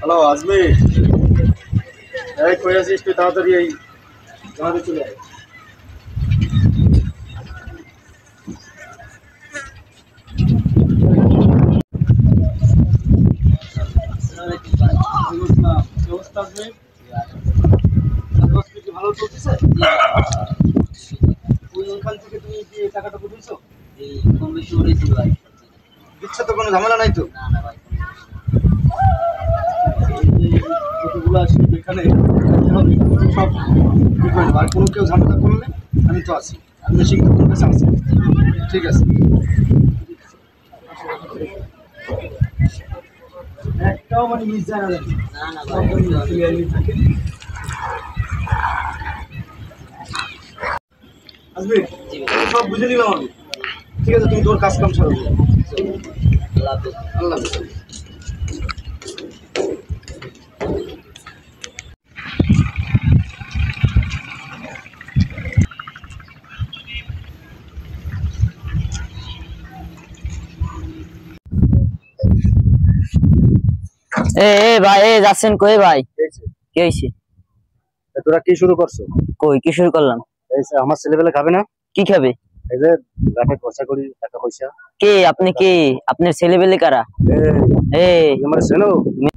Hello Azmi, এই কই আছিস তুই? তাড়াতাড়ি এই জামাতে চলে আয়। ভালো চলতেছে? ওইখান থেকে তুমি কি টাকাটা বুঝেছো? কম বেশি উঠেছি ভাই। দিচ্ছে তো, কোনো ঝামেলা নাই তো? না না ভাই, যতগুলো আসি এখানে সব ঠিক হয়ে যাবে। আর কোনো কেউ ঝামেলা করলে আমি তো আছি, আমি মেশিন তোমার কাছে আছি। ঠিক আছে, একটাও মানে মিস যায় না। না না ভাই, ক্লিয়ারলি থাকে। আসবে সব বুঝে নিলাম আমি। ঠিক আছে, তুমি তোর কাজ কাম সারো। আল্লাহ হাফেজ। আল্লাহ হাফেজ। ভাই যাচ্ছেন কই ভাই? কি হয়েছে? তোরা কি শুরু করছো? কই কি শুরু করলাম? এই যে আমার ছেলেবেলা খাবে না? কি খাবে? এই যে রাতে খরচা করি টাকা পয়সা। কে আপনি? কে আপনার ছেলেবেলে কারা? আমার চেনো?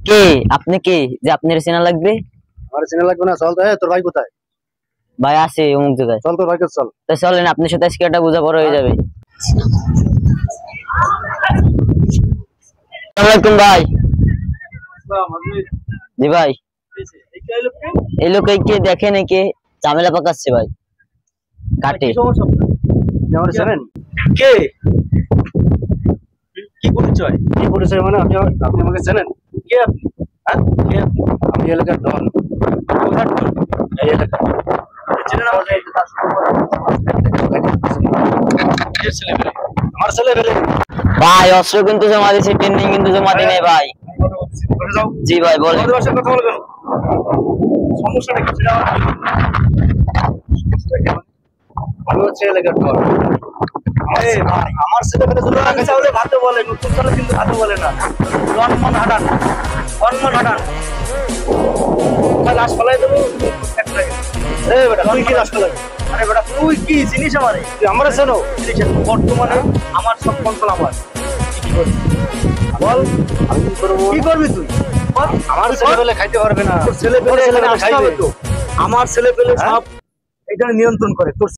কে আপনি? কে যে আপনার চেনা লাগবে? আমার চেনা লাগবে না, চল তো। তোর ভাই কোথায়? ভাই আছে অমুক জায়গায়। চল তোর ভাইকে চল। তো চলেন, আপনার সাথে আজকে একটা বোঝাপড়া হয়ে যাবে। আসসালামু আলাইকুম ভাই। জি ভাই, এই লোক কে দেখেন, কে ঝামেলা পাকাচ্ছে ভাই ঘাটে। আমার চেনেন? কে কি পরিচয়? কি পরিচয় মানে আপনি আমাকে চেনেন? কে আপনি? হ্যাঁ, কে আপনি? আমি এলাকার ডন। কোথার ডন? এই এলাকা চেনেন আমাকে? আমার ছেলেবেলে ভাই অস্ত্র কিন্তু জমা দিয়েছে, ট্রেনিং কিন্তু জমা দিই নাই ভাই। জি ভাই বলেন। আমাদের বাসায় কথা বলবেন, সমস্যাটা কি? আমি হচ্ছে এলাকার ডন। আমার ছেলেবেলে যদি আগে চাউলে ভাতে বলে, নতুন চালে কিন্তু ভাতে বলে না। লনমন হাঁটান, লনমন হাঁটান। লাশ ফেলাই দেবো একটাই। বেটা তুই কি লাশ ফেলাবি? আরে বেটা তুই কি জিনিস আমারে? তুই আমার চেনো? বর্তমানে আমার সব কন্ট্রোল আমার। কি করবি বল? আমি কি করবো? কি করবি তুই? আমার ছেলেবেলে খাইতে পারবে না। ছেলেবেলে খাইবে তো। আমার ছেলেবেলে সব এখানে নিয়ন্ত্রণ করে। তোর